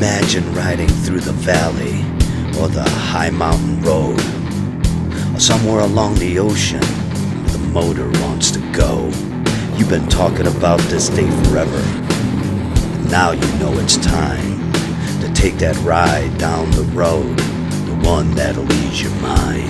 Imagine riding through the valley or the high mountain road, or somewhere along the ocean where the motor wants to go. You've been talking about this day forever, and now you know it's time to take that ride down the road, the one that'll ease your mind.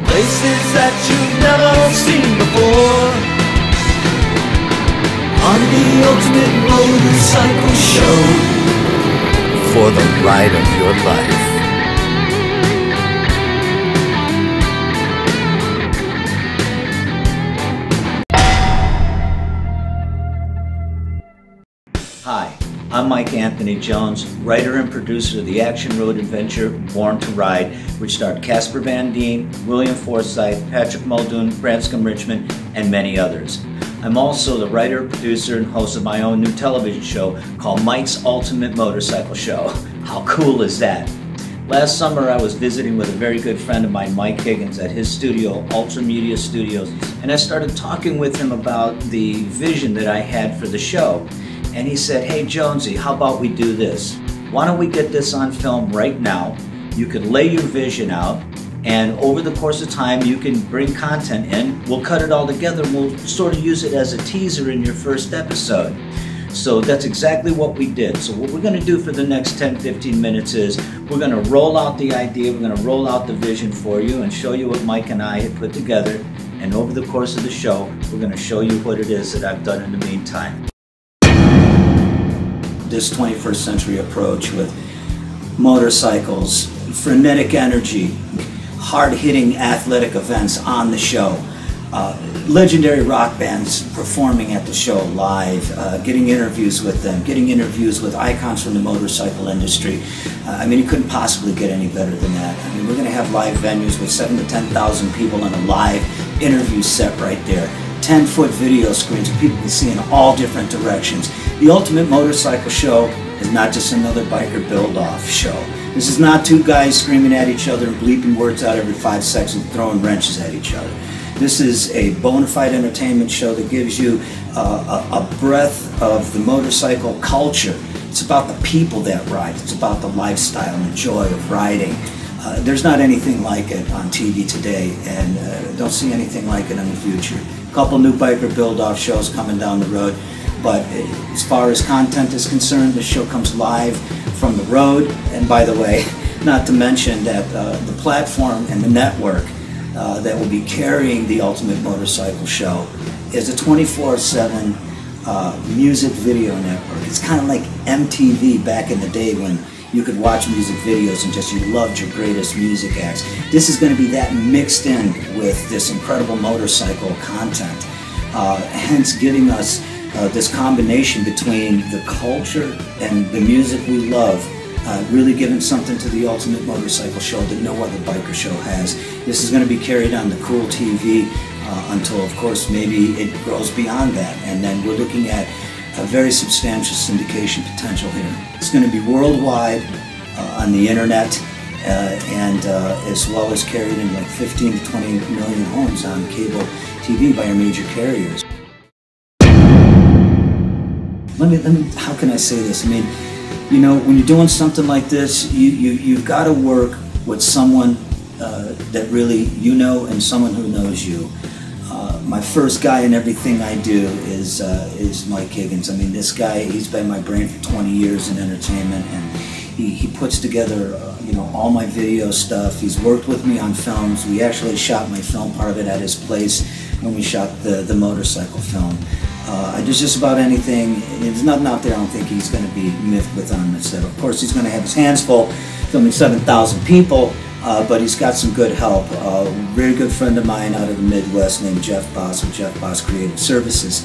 Places that you've never seen before, on the ultimate motorcycle show, for the ride of your life. Hi, I'm Mike Anthony Jones, writer and producer of the action road adventure Born to Ride, which starred Casper Van Dien, William Forsythe, Patrick Muldoon, Branscombe Richmond, and many others. I'm also the writer, producer, and host of my own new television show called Mike's Ultimate Motorcycle Show. How cool is that? Last summer I was visiting with a very good friend of mine, Mike Higgins, at his studio, Ultra Media Studios, and I started talking with him about the vision that I had for the show. And he said, "Hey Jonesy, how about we do this? Why don't we get this on film right now? You could lay your vision out, and over the course of time you can bring content in. We'll cut it all together and we'll sort of use it as a teaser in your first episode." So that's exactly what we did. So what we're going to do for the next 10-15 minutes is we're going to roll out the idea, we're going to roll out the vision for you and show you what Mike and I had put together. And over the course of the show, we're going to show you what it is that I've done in the meantime. This 21st century approach with motorcycles, frenetic energy, hard-hitting athletic events on the show, legendary rock bands performing at the show live, getting interviews with them, getting interviews with icons from the motorcycle industry. I mean, you couldn't possibly get any better than that. I mean, we're going to have live venues with 7,000 to 10,000 people in a live interview set right there. 10-foot video screens that people can see in all different directions. The Ultimate Motorcycle Show is not just another biker build-off show. This is not two guys screaming at each other and bleeping words out every 5 seconds and throwing wrenches at each other. This is a bona fide entertainment show that gives you a breadth of the motorcycle culture. It's about the people that ride. It's about the lifestyle and the joy of riding. There's not anything like it on TV today, and don't see anything like it in the future. A couple new biker build-off shows coming down the road, but as far as content is concerned, the show comes live from the road. And by the way, not to mention that the platform and the network that will be carrying the Ultimate Motorcycle Show is a 24/7 music video network. It's kind of like MTV back in the day when you could watch music videos and just you loved your greatest music acts. This is going to be that mixed in with this incredible motorcycle content, hence giving us this combination between the culture and the music we love, really giving something to the Ultimate Motorcycle Show that no other biker show has. This is going to be carried on the COOLTV until, of course, maybe it grows beyond that, and then we're looking at a very substantial syndication potential here. It's going to be worldwide on the internet and as well as carried in like 15 to 20 million homes on cable TV by our major carriers. How can I say this? I mean, you know, when you're doing something like this, you've got to work with someone that really you know and someone who knows you. My first guy in everything I do is Mike Higgins. I mean, this guy, he's been my brain for 20 years in entertainment, and he puts together you know, all my video stuff. He's worked with me on films. We actually shot my film part of it at his place when we shot the motorcycle film. I do just about anything. There's nothing out there I don't think he's going to be miffed with on the set. Of course, he's going to have his hands full filming 7,000 people, but he's got some good help. A very good friend of mine out of the Midwest named Jeff Boss with Jeff Boss Creative Services.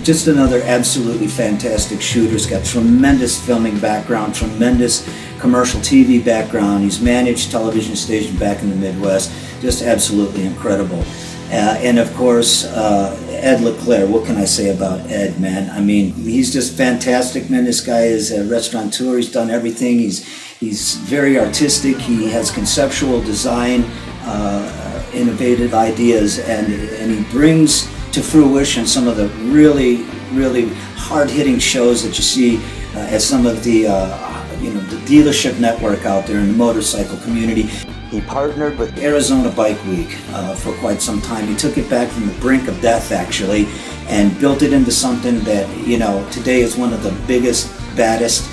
Just another absolutely fantastic shooter. He's got tremendous filming background, tremendous commercial TV background. He's managed television stations back in the Midwest. Just absolutely incredible. And of course, Ed LeClaire. What can I say about Ed, man? I mean, he's just fantastic, man. This guy is a restaurateur. He's done everything. He's very artistic. He has conceptual design, innovative ideas, and he brings to fruition some of the really hard-hitting shows that you see at some of the the dealership network out there in the motorcycle community. He partnered with Arizona Bike Week for quite some time. He took it back from the brink of death, actually, and built it into something that, today is one of the biggest, baddest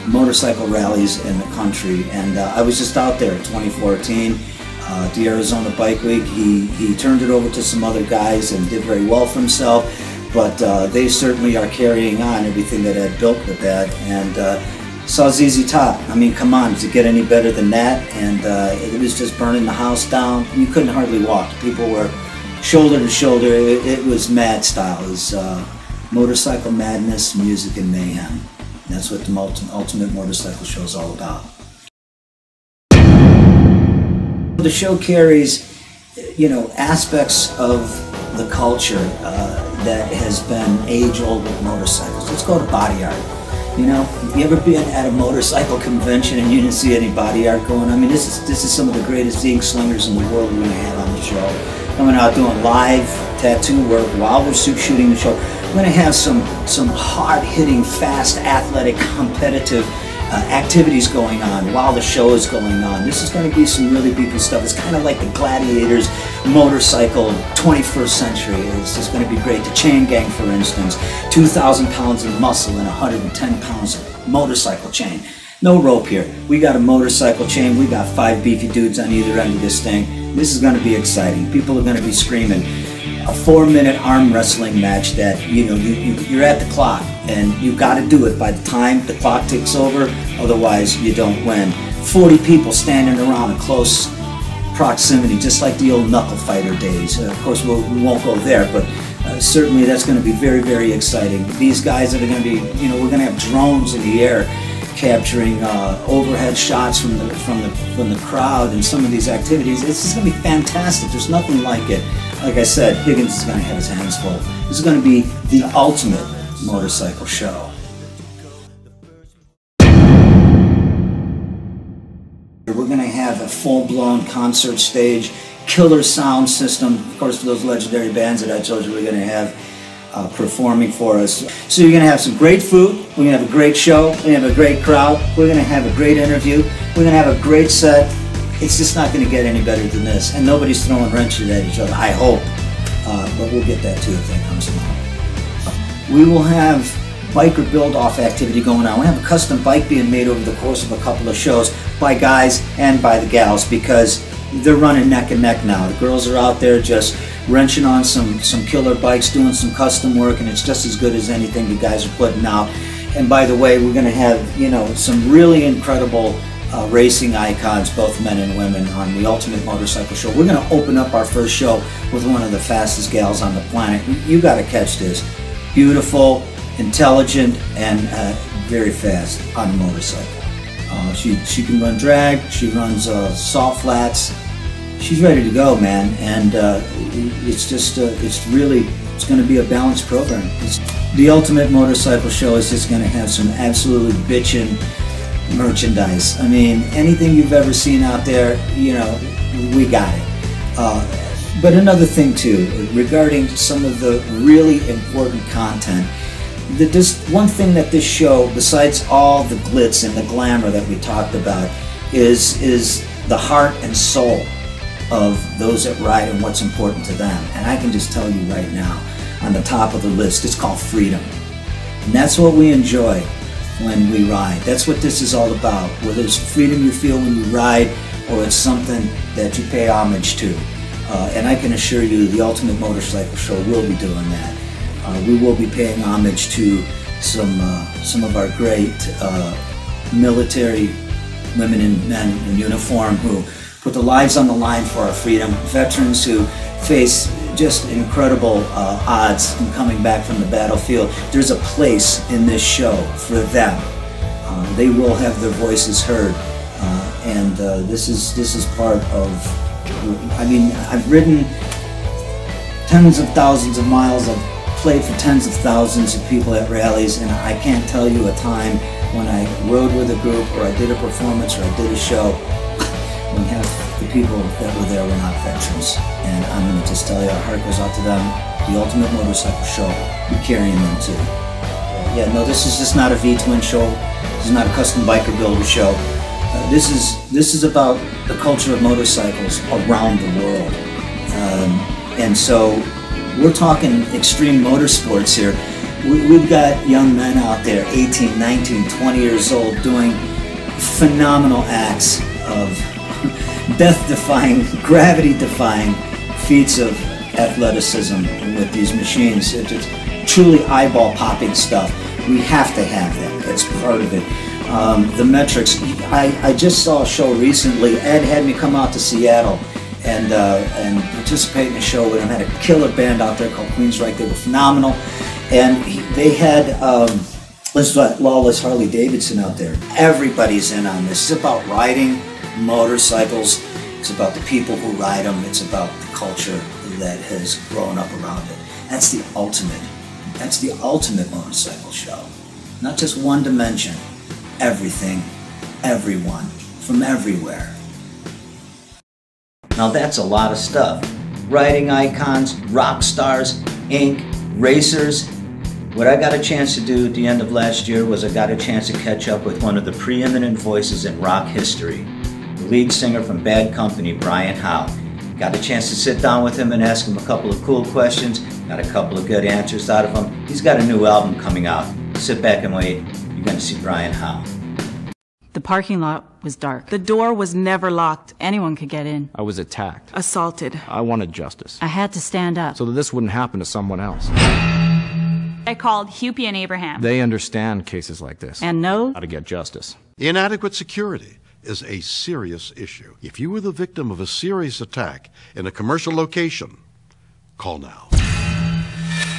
motorcycle rallies in the country. And I was just out there in 2014, the Arizona Bike Week. He turned it over to some other guys and did very well for himself, but they certainly are carrying on everything that Ed built with that. And saw ZZ Top. I mean, come on, does it get any better than that? And it was just burning the house down. You couldn't hardly walk. People were shoulder to shoulder. It was mad style. It was motorcycle madness, music, and mayhem. And that's what the Ultimate Motorcycle Show is all about. The show carries, aspects of the culture that has been age-old with motorcycles. Let's go to body art. You ever been at a motorcycle convention and you didn't see any body art going on? I mean, this is some of the greatest zinc slingers in the world we're going to have on the show. Coming out doing live tattoo work while we're shooting the show. We're going to have some hard-hitting, fast, athletic, competitive activities going on while the show is going on. This is going to be some really beautiful stuff. It's kind of like the Gladiators motorcycle 21st century. It's just going to be great. The Chain Gang, for instance, 2,000 pounds of muscle and 110 pounds of motorcycle chain. No rope here. We got a motorcycle chain. We got 5 beefy dudes on either end of this thing. This is going to be exciting. People are going to be screaming. A 4-minute arm wrestling match that, you're at the clock and you got to do it by the time the clock ticks over, otherwise you don't win. 40 people standing around in close proximity, just like the old knuckle fighter days. Of course, we won't go there, but certainly that's going to be very, very exciting. These guys that are going to be, we're going to have drones in the air capturing overhead shots from the crowd and some of these activities. It's just going to be fantastic. There's nothing like it. Like I said, Higgins is going to have his hands full. This is going to be the ultimate motorcycle show. We're going to have a full-blown concert stage, killer sound system, of course, for those legendary bands that I told you we're going to have performing for us. So you're going to have some great food, we're going to have a great show, we're going to have a great crowd, we're going to have a great interview, we're going to have a great set. It's just not going to get any better than this, and nobody's throwing wrenches at each other, I hope, but we'll get that too if that comes along. We will have biker build-off activity going on. We have a custom bike being made over the course of a couple of shows by guys and by the gals, because they're running neck and neck now. The girls are out there just wrenching on some killer bikes, doing some custom work, and it's just as good as anything the guys are putting out. And by the way, we're going to have, some really incredible racing icons, both men and women, on the Ultimate Motorcycle Show. We're going to open up our first show with one of the fastest gals on the planet. You got to catch this. Beautiful, intelligent, and very fast on a motorcycle. She can run drag, she runs salt flats. She's ready to go, man, and it's just, it's going to be a balanced program. The Ultimate Motorcycle Show is just going to have some absolutely bitchin' merchandise. I mean, anything you've ever seen out there, we got it. But another thing too, regarding some of the really important content, one thing that this show, besides all the glitz and the glamour that we talked about, is the heart and soul of those that ride and what's important to them. And I can just tell you right now, on the top of the list, it's called freedom. And that's what we enjoy when we ride. That's what this is all about, whether it's freedom you feel when you ride or it's something that you pay homage to. And I can assure you the Ultimate Motorcycle Show will be doing that. We will be paying homage to some of our great military women and men in uniform who put their lives on the line for our freedom, veterans who face just incredible odds in coming back from the battlefield. There's a place in this show for them. They will have their voices heard, and this is part of. I mean, I've ridden tens of thousands of miles. I've played for tens of thousands of people at rallies, and I can't tell you a time when I rode with a group or I did a performance or I did a show when half the people that were there were not veterans. And I'm going to just tell you, our heart goes out to them. The Ultimate Motorcycle Show, we're carrying them too. Yeah, no, this is just not a V-twin show. This is not a custom biker builder show. This is about the culture of motorcycles around the world. And so we're talking extreme motorsports here. We've got young men out there, 18, 19, 20 years old, doing phenomenal acts of death-defying, gravity-defying feats of athleticism with these machines. It's truly eyeball-popping stuff. We have to have that. It's part of it. The metrics. I just saw a show recently. Ed had me come out to Seattle and participate in a show with him. Had a killer band out there called Queensryche. They were phenomenal. And they had Lawless Harley-Davidson out there. Everybody's in on this. It's about riding motorcycles. It's about the people who ride them. It's about the culture that has grown up around it. That's the ultimate. That's the ultimate motorcycle show. Not just one dimension. Everything, everyone, from everywhere. Now that's a lot of stuff. Riding icons, rock stars, ink, racers. What I got a chance to do at the end of last year was I got a chance to catch up with one of the preeminent voices in rock history, the lead singer from Bad Company, Brian Howe. Got a chance to sit down with him and ask him a couple of cool questions, got a couple of good answers out of him. He's got a new album coming out. Sit back and wait. You're going to see Brian Howe. The parking lot was dark. The door was never locked. Anyone could get in. I was attacked. Assaulted. I wanted justice. I had to stand up. So that this wouldn't happen to someone else. I called Hupy and Abraham. They understand cases like this. And know how to get justice. Inadequate security is a serious issue. If you were the victim of a serious attack in a commercial location, call now.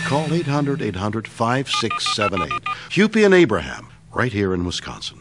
Call 800-800-5678. Hupy and Abraham, right here in Wisconsin.